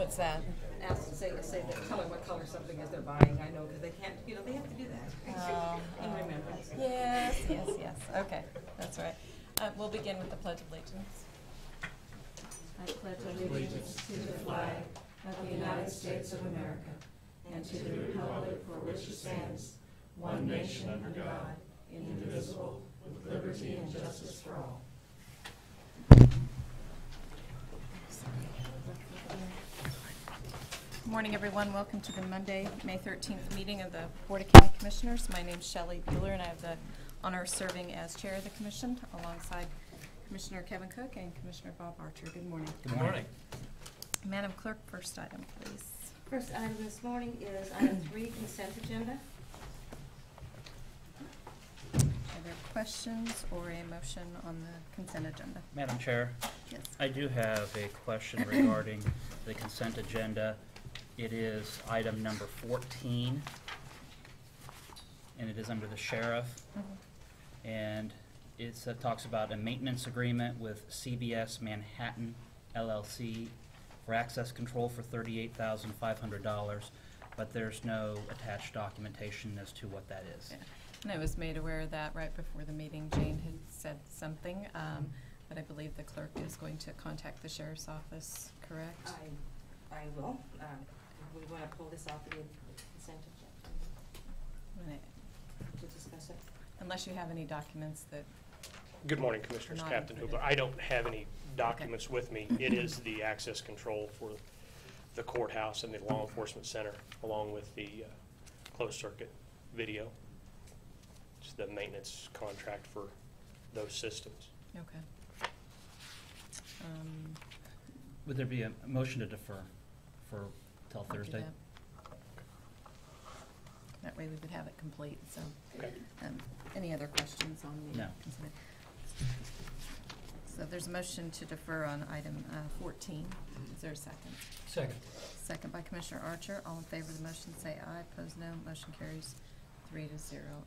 What's that? Say that, tell them what color something is they're buying. I know, because they can't, they have to do that. In remembrance. Yes. Okay, that's right. We'll begin with the Pledge of Allegiance. I pledge allegiance to the flag of the United States of America and to the republic for which it stands, one nation under God, indivisible, with liberty and justice for all. Good morning, everyone. Welcome to the Monday, May 13th meeting of the Board of County Commissioners. My name is Shelley Bueller, and I have the honor of serving as chair of the commission alongside Commissioner Kevin Cook and Commissioner Bob Archer. Good morning. Good morning. Madam Clerk, first item, please. First item this morning is item 3, consent agenda. Are there questions or a motion on the consent agenda? Madam Chair, Yes. I do have a question regarding the consent agenda. It is item number 14, and it is under the sheriff. And it talks about a maintenance agreement with CBS Manhattan LLC for access control for $38,500, but there's no attached documentation as to what that is. Yeah. And I was made aware of that right before the meeting. Jane had said something, but I believe the clerk is going to contact the sheriff's office, correct? I will. We want to pull this off the consent agenda to discuss it. Unless you have any documents that... Good morning, Commissioners. Not Captain included. Hubler. I don't have any documents with me. It is the access control for the courthouse and the law enforcement center, along with the closed circuit video. It's the maintenance contract for those systems. Okay. Would there be a motion to defer till I'll do Thursday? That way we would have it complete, so. Okay. Any other questions on the No. consent? So there's a motion to defer on item 14. Is there a second? Second. Second by Commissioner Archer. All in favor of the motion say aye. Opposed no. Motion carries 3-0.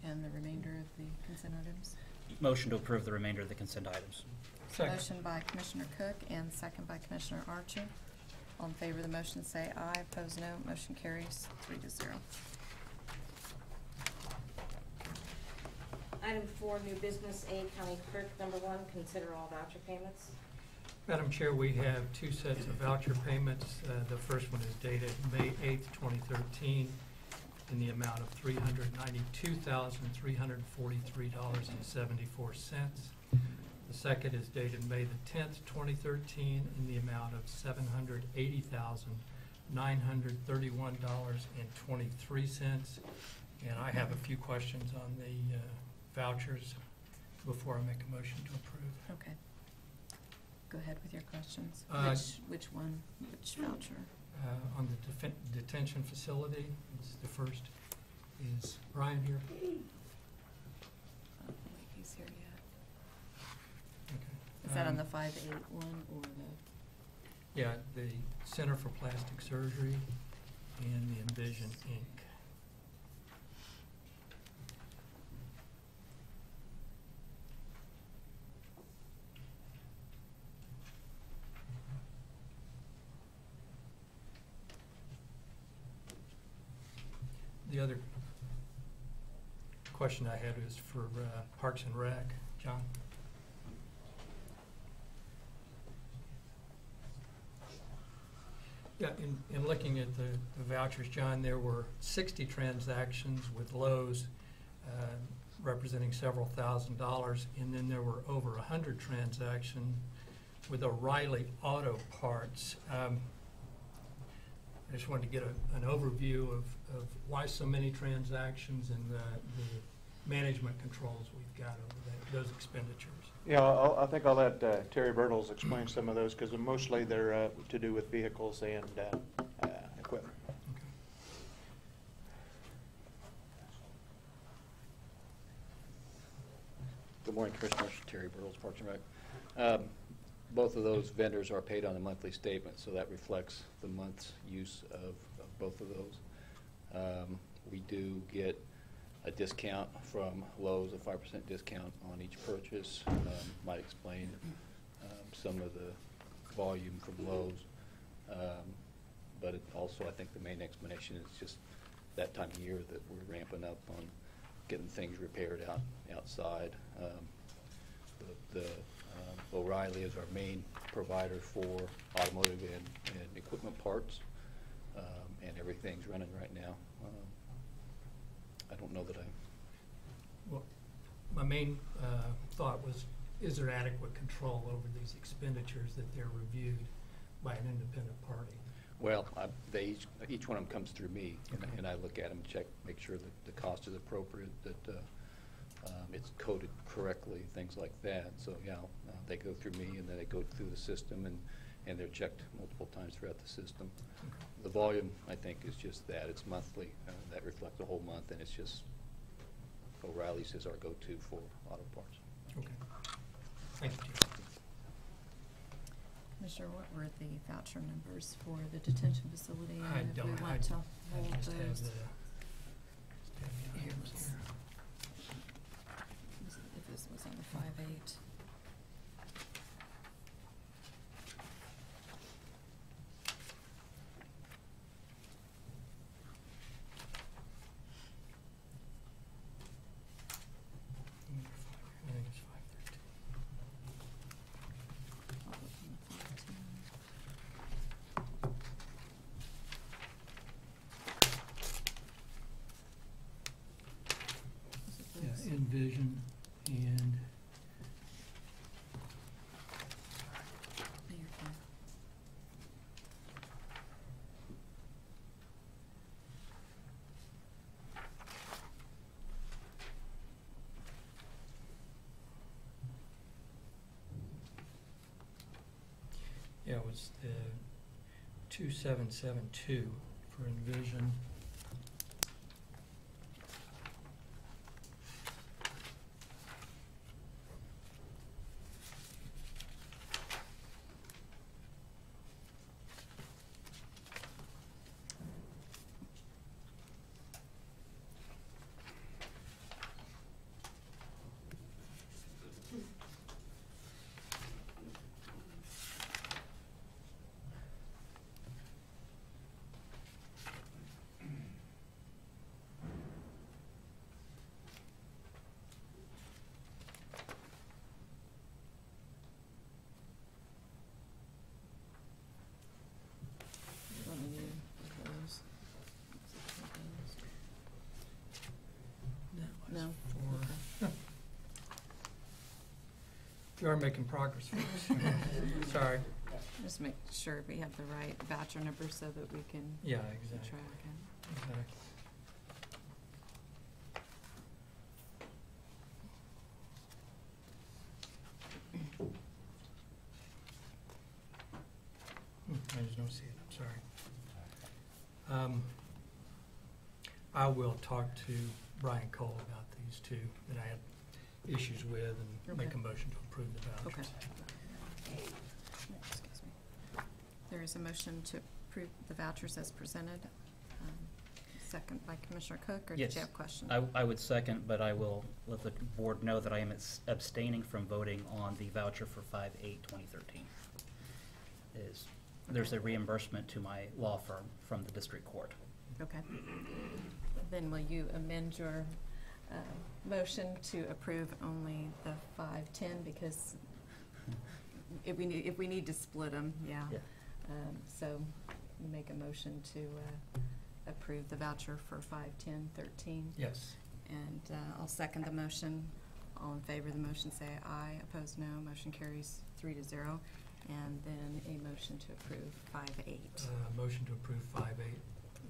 And the remainder of the consent items? Motion to approve the remainder of the consent items. Second. Motion by Commissioner Cook and second by Commissioner Archer. All in favor of the motion say aye. Opposed no. Motion carries 3-0. Item 4, new business, A, County Clerk, number 1, consider all voucher payments. Madam Chair, we have two sets of voucher payments. The first one is dated May 8th, 2013, in the amount of $392,343.74. The second is dated May the 10th, 2013, in the amount of $780,931.23. And I have a few questions on the vouchers before I make a motion to approve. Okay. Go ahead with your questions. Which one? Which voucher? On the detention facility, it's the first. Is Brian here? I don't think he's here yet. Okay. Is that on the 581 or the? Yeah, the Center for Plastic Surgery and the Envision, Inc. The other question I had was for Parks and Rec. John? Yeah, in looking at the vouchers, John, there were 60 transactions with Lowe's representing several $1,000s, and then there were over 100 transactions with O'Reilly Auto Parts. I just wanted to get an overview of why so many transactions and the management controls we've got over those expenditures. Yeah, I think I'll let Terry Bertles explain some of those, because mostly they're to do with vehicles and equipment. Okay. Good morning, Commissioners. Terry Bertles, Parks and Rec. Both of those vendors are paid on a monthly statement, so that reflects the month's use of both of those. We do get a discount from Lowe's, a 5% discount on each purchase. Might explain some of the volume from Lowe's. but it also, I think the main explanation is just that time of year that we're ramping up on getting things repaired outside. O'Reilly is our main provider for automotive and equipment parts, and everything's running right now. I don't know that Well, my main thought was, is there adequate control over these expenditures that they're reviewed by an independent party? well, each one of them comes through me, Okay. and I look at them, check, make sure that the cost is appropriate, that it's coded correctly, things like that. So, yeah, they go through me, and then they go through the system, and they're checked multiple times throughout the system. Okay. The volume, I think, is just that. It's monthly. That reflects the whole month, and it's just O'Reilly's is our go-to for auto parts. Okay. Thank you, Chief. Commissioner, what were the voucher numbers for the detention facility? I And if we don't, want to I hold just have those? the Here, items let's- here. If this was on the 5/8. I think it's 513. I'll look on the 5/10. Is it Yeah, this? Envision and No, you're fine. yeah, it was the 2772 for Envision. Let me close. No. For you are making progress, folks. Sorry. Just make sure we have the right voucher number so that we can Yeah, keep exactly. track of it. Exactly. I just don't see it, I'm sorry. I will talk to Brian Cole about these two that I had issues with and make a Okay. motion to approve the vouchers. Excuse me. There is a motion to approve the vouchers as presented. Second by Commissioner Cook, or did Yes. you have a question? I would second, but I will let the board know that I am abstaining from voting on the voucher for 5/8/2013. There's a reimbursement to my law firm from the district court. Okay. Then will you amend your motion to approve only the 5/10, because if we need to split them, yeah. Yeah. So you make a motion to approve the voucher for 5/10/13. Yes. And I'll second the motion. All in favor of the motion, say aye. Opposed, no. Motion carries 3-0. And then a motion to approve 5/8. Motion to approve 5/8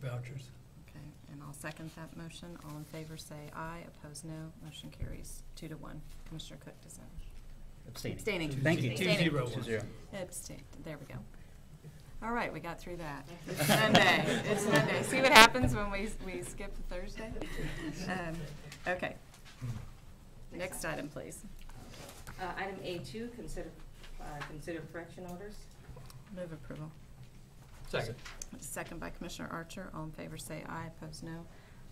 vouchers. Okay, and I'll second that motion. All in favor, say aye. Opposed, no. Motion carries 2-1. Commissioner Cook does not. Abstaining. Abstaining. Thank you. Abstaining. 2-0. 2-0. Abstain. There we go. All right, we got through that. It's Monday. It's Monday. See what happens when we skip the Thursday? Okay. Next item, please. Item A2, consider correction orders. Move approval. Second. Second by Commissioner Archer. All in favor, say aye. Opposed, no.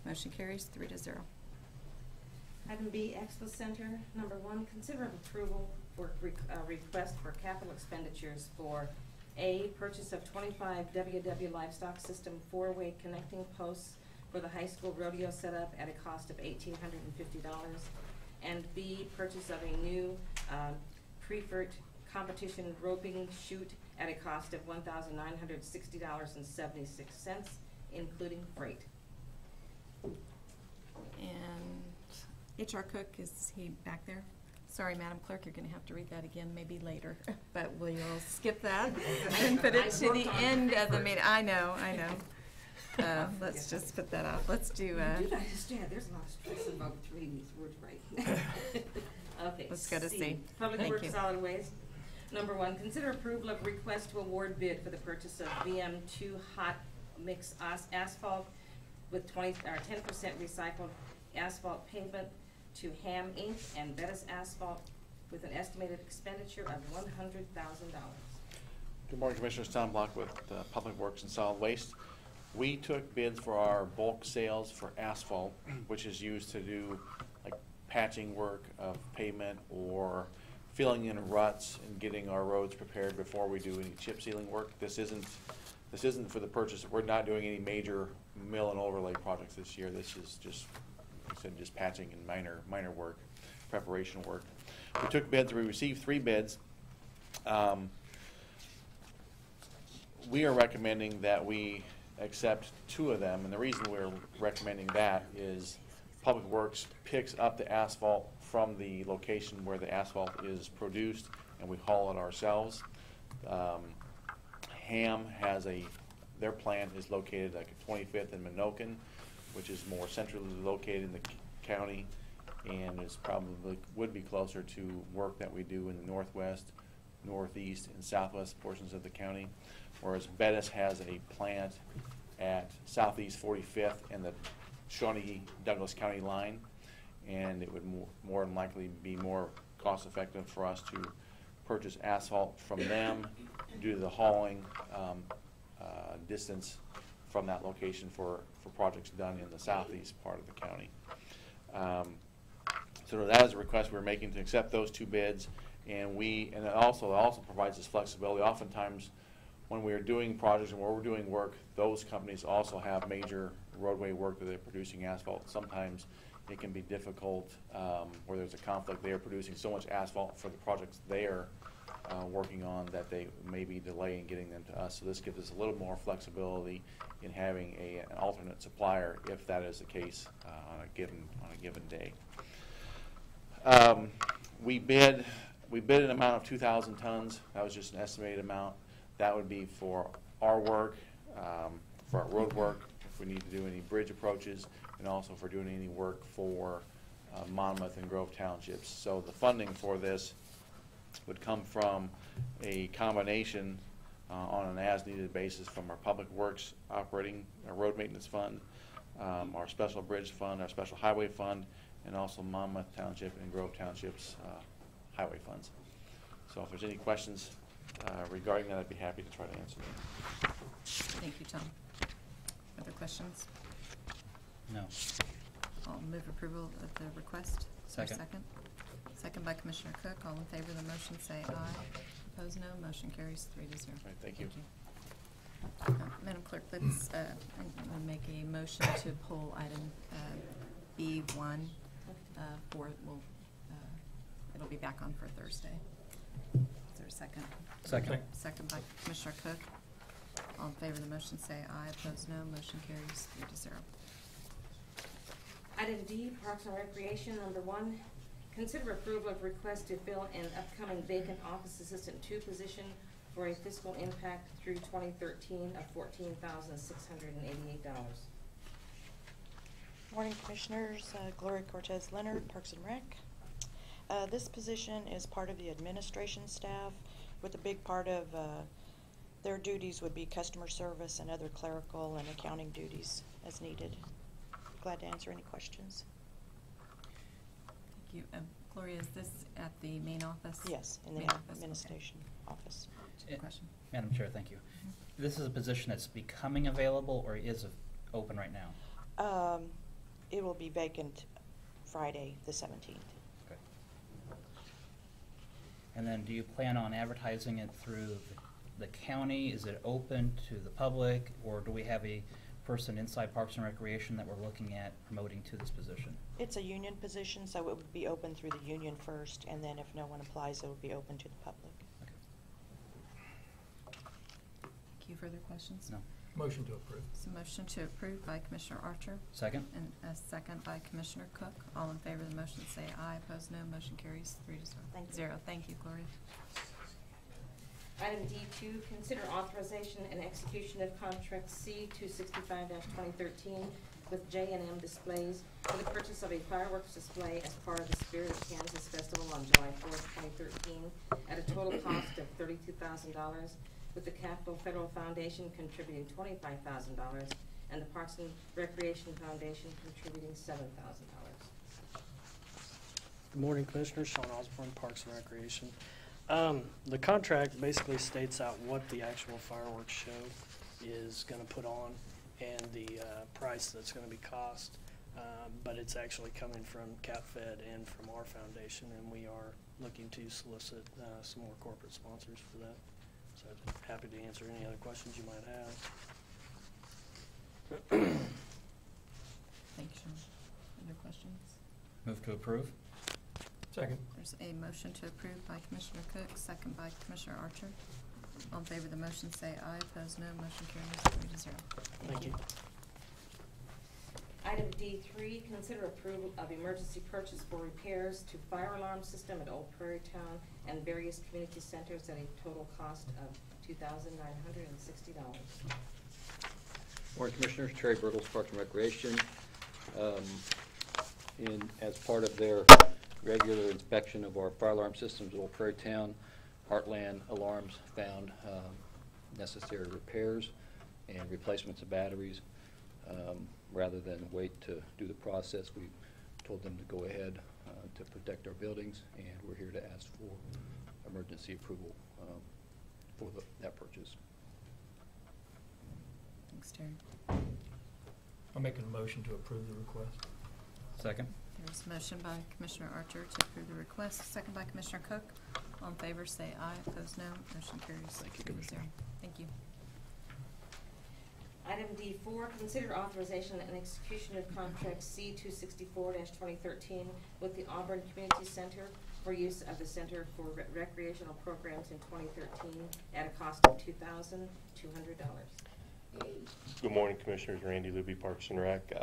Motion carries 3-0. Item B, Expo Center, number 1, consider approval for request for capital expenditures for A, purchase of 25 WW Livestock System 4-way connecting posts for the high school rodeo setup at a cost of $1,850. And B, purchase of a new preferred competition roping chute at a cost of $1,960.76, including freight. And HR Cook, is he back there? Sorry, Madam Clerk, you're going to have to read that again maybe later, but we'll skip that and put it to the end of the meeting. I know. Let's just put that out. Let's do. You do understand, there's a lot of stress involved with reading these words right. Okay. Let's go to C. Public Thank Works you. Solid Waste. Number 1, consider approval of request to award bid for the purchase of VM2 hot mix asphalt with 10% recycled asphalt pavement to Ham Inc. and Bettis Asphalt with an estimated expenditure of $100,000. Good morning, Commissioners. Tom Block with Public Works and Solid Waste. We took bids for our bulk sales for asphalt, which is used to do like patching work of pavement or filling in ruts and getting our roads prepared before we do any chip sealing work. This isn't for the purchase. We're not doing any major mill and overlay projects this year. This is just, like I said, just patching and minor work, preparation work. We took bids. We received 3 bids. We are recommending that we accept 2 of them, and the reason we're recommending that is Public Works picks up the asphalt from the location where the asphalt is produced, and we haul it ourselves. Ham has their plant is located like at 25th and Minokan, which is more centrally located in the county, and is probably would be closer to work that we do in the northwest, northeast, and southwest portions of the county. Whereas Bettis has a plant at southeast 45th and the Shawnee Douglas County line, and it would more than likely be more cost effective for us to purchase asphalt from them due to the hauling distance from that location for projects done in the southeast part of the county. So that is a request we're making to accept those 2 bids, and it also provides us flexibility. Oftentimes, when we are doing projects and where we're doing work, those companies also have major roadway work that they're producing asphalt. Sometimes it can be difficult where there's a conflict. They are producing so much asphalt for the projects they are working on that they may be delaying getting them to us. So this gives us a little more flexibility in having an alternate supplier if that is the case on a given day. We bid an amount of 2,000 tons. That was just an estimated amount. That would be for our work, for our road work, if we need to do any bridge approaches, and also for doing any work for Monmouth and Grove Townships. So the funding for this would come from a combination on an as-needed basis from our Public Works operating, our road maintenance fund, our special bridge fund, our special highway fund, and also Monmouth Township and Grove Townships highway funds. So if there's any questions regarding that, I'd be happy to try to answer them. Thank you, Tom. Other questions? No. I'll move approval of the request. Is there a Second. Second by Commissioner Cook. All in favor of the motion say aye. Opposed, no. Motion carries 3-0. All right, thank you. Madam Clerk, let's make a motion to pull item B1 it'll be back on for Thursday. Is there a second? Second. Second by Commissioner Cook. All in favor of the motion say aye. Opposed, no. Motion carries 3-0. Item D, Parks and Recreation. Number 1, consider approval of request to fill an upcoming vacant Office Assistant 2 position for a fiscal impact through 2013 of $14,688. Morning, Commissioners. Gloria Cortez Leonard, Parks and Rec. This position is part of the administration staff, with a big part of their duties would be customer service and other clerical and accounting duties as needed. Glad to answer any questions. Thank you. Gloria, is this at the main office? Yes, in the Main office, administration office. Question. Madam Chair, thank you. This is a position that's becoming available or is open right now? It will be vacant Friday, the 17th. Okay. And then do you plan on advertising it through the the county? Is it open to the public, or do we have a person inside Parks and Recreation that we're looking at promoting to this position? It's a union position, so it would be open through the union first, and then if no one applies, it would be open to the public. Thank you. Further questions? No. Motion to approve. So motion to approve by Commissioner Archer Second? and a second by Commissioner Cook. All in favor of the motion say aye. Opposed, no. Motion carries 3-0. Thank you. 0. Thank you, Gloria. Item D2, consider authorization and execution of contract C 265-2013 with J&M Displays for the purchase of a fireworks display as part of the Spirit of Kansas Festival on July 4th, 2013, at a total cost of $32,000, with the Capital Federal Foundation contributing $25,000 and the Parks and Recreation Foundation contributing $7,000. Good morning, Commissioners. Sean Osborne, Parks and Recreation. The contract basically states out what the actual fireworks show is going to put on and the price that's going to be cost, but it's actually coming from CapFed and from our foundation, and we are looking to solicit some more corporate sponsors for that. So I'm happy to answer any other questions you might have. Thank you, Sean. Other questions? Move to approve? Second. There's a motion to approve by Commissioner Cook, second by Commissioner Archer. All in favor of the motion say aye. Opposed, no. Motion carries 3-0. Thank you. Item D3, consider approval of emergency purchase for repairs to fire alarm system at Old Prairie Town and various community centers at a total cost of $2,960. Morning, Commissioners. Terry Bertles, Parks and Recreation. As part of their regular inspection of our fire alarm systems at Old Prairie Town, Heartland Alarms found necessary repairs and replacements of batteries. Rather than wait to do the process, we told them to go ahead to protect our buildings, and we're here to ask for emergency approval for that purchase. Thanks, Terry. I'll make a motion to approve the request. Second? There's a motion by Commissioner Archer to approve the request, second by Commissioner Cook. All in favor say aye. Opposed, no. Motion carries Thank you, 3-0. Commissioner. Thank you. Item D4, consider authorization and execution of contract C 264-2013 with the Auburn Community Center for use of the Center for Recreational Programs in 2013 at a cost of $2,200. Good morning, Commissioners. Randy Luby, Parks and Rec.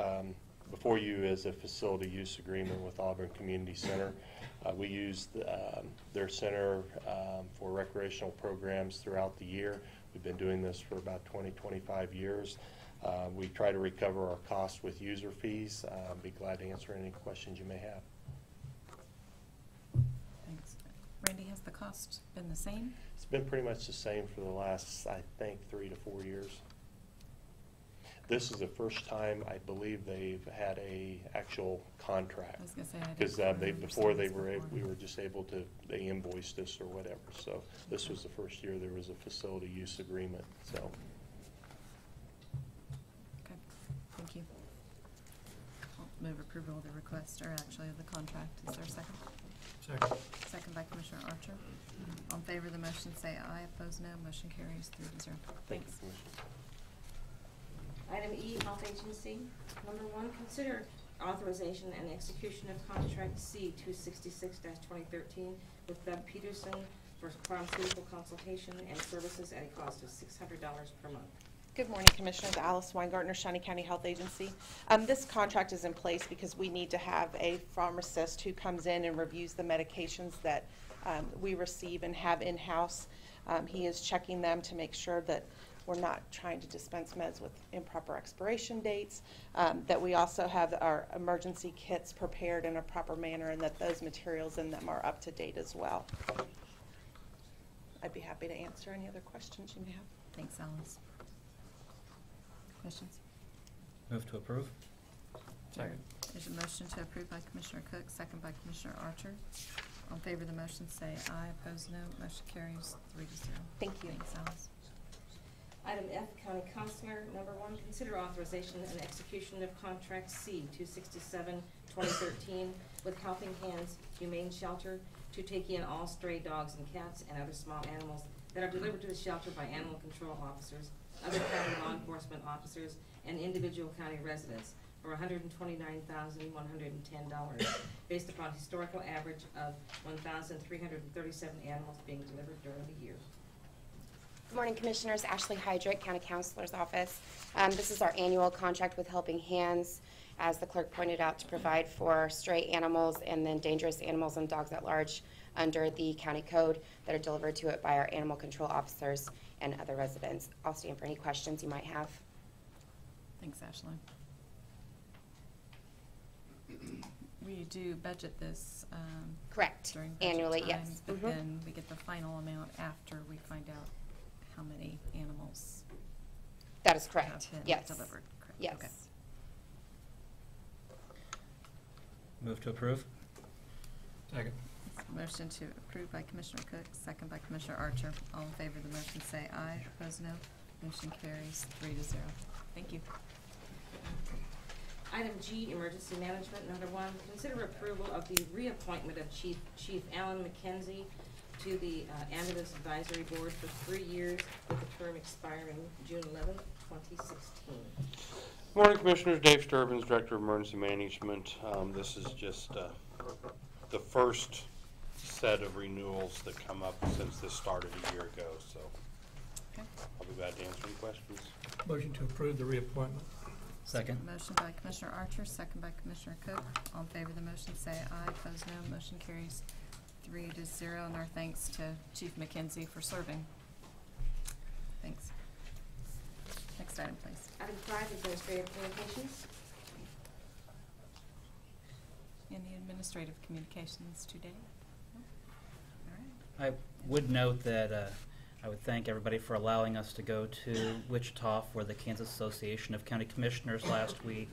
Before you is a facility use agreement with Auburn Community Center. We use their center for recreational programs throughout the year. We've been doing this for about 20-25 years. We try to recover our costs with user fees. Be glad to answer any questions you may have. Thanks. Randy, has the cost been the same? It's been pretty much the same for the last, I think, 3 to 4 years. This is the first time I believe they've had a actual contract. I was gonna say, I Because didn't remember before seeing they this were, before. we were just able to, they invoiced us or whatever. So this was the first year there was a facility use agreement, so. Okay, thank you. I'll move approval of the request, or actually of the contract. Is there a second? Second. Second by Commissioner Archer. All in favor of the motion say aye. Opposed, no. Motion carries 3-0. Thank you, Thanks. Commissioner. Item E, Health Agency. Number 1, consider authorization and execution of contract C 266-2013 with Doug Peterson for pharmaceutical consultation and services at a cost of $600 per month. Good morning, Commissioners. Alice Weingartner, Shawnee County Health Agency. This contract is in place because we need to have a pharmacist who comes in and reviews the medications that we receive and have in-house. He is checking them to make sure that we're not trying to dispense meds with improper expiration dates, that we also have our emergency kits prepared in a proper manner, and that those materials in them are up to date as well. I'd be happy to answer any other questions you may have. Thanks, Alice. Questions? Move to approve? Second. There's a motion to approve by Commissioner Cook, second by Commissioner Archer. All in favor of the motion say aye. Opposed, no. Motion carries 3-0. Thank you. Thanks, Alice. Item F, County Counselor. Number 1, consider authorization and execution of contract C 267-2013 with Helping Hands Humane Shelter to take in all stray dogs and cats and other small animals that are delivered to the shelter by animal control officers, other county law enforcement officers, and individual county residents for $129,110, based upon historical average of 1,337 animals being delivered during the year. Good morning, Commissioners. Ashley Hydrick, County Counselor's Office. This is our annual contract with Helping Hands, as the clerk pointed out, to provide for stray animals and then dangerous animals and dogs at large under the county code that are delivered to it by our animal control officers and other residents. I'll stand for any questions you might have. Thanks, Ashley. We do budget this Correct. during budget Annually, times, yes. but then we get the final amount after we find out how many animals That is correct. have been Yes. delivered. Correct. Yes. Okay. Move to approve? Second. Motion to approve by Commissioner Cook, second by Commissioner Archer. All in favor of the motion say aye. Opposed, no. Motion carries 3-0. Thank you. Item G, Emergency Management, number 1, consider approval of the reappointment of Chief Alan McKenzie to the Ambulance Advisory Board for 3 years, with the term expiring June 11, 2016. Morning, Commissioners. Dave Sturbins, Director of Emergency Management. This is just the first set of renewals that come up since this started a year ago, so Okay. I'll be glad to answer any questions. Motion to approve the reappointment. Second? Motion by Commissioner Archer, second by Commissioner Cook. All in favor of the motion say aye. Opposed, no. Motion carries 3-0. And our thanks to Chief McKenzie for serving. Thanks. Next item, please. Item 5, Administrative Communications. Any administrative communications today? No? All right. I would note that I would thank everybody for allowing us to go to Wichita for the Kansas Association of County Commissioners last week.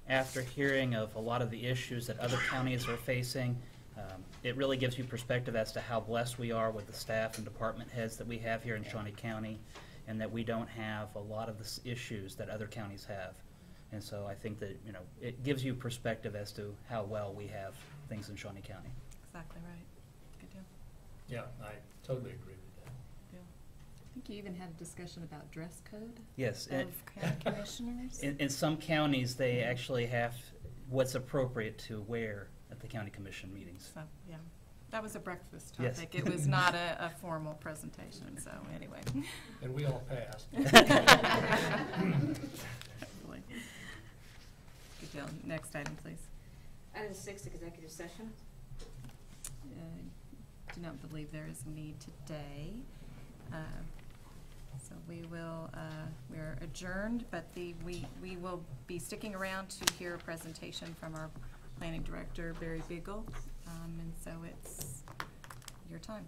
After hearing of a lot of the issues that other counties are facing, it really gives you perspective as to how blessed we are with the staff and department heads that we have here in Shawnee County, and that we don't have a lot of the issues that other counties have. And so I think that, you know, it gives you perspective as to how well we have things in Shawnee County. Exactly right. Good deal. Yeah, I totally agree with that. Deal. I think you even had a discussion about dress code Yes. of county commissioners. In some counties, they actually have what's appropriate to wear at the county commission meetings. So, yeah, that was a breakfast Yes. topic. It was not a formal presentation, so anyway. And we all passed. Hopefully. Good deal. Next item, please. Item 6, Executive Session. Do not believe there is a need today. So we are adjourned, but we will be sticking around to hear a presentation from our planning director, Barry Beagle. And so it's your time.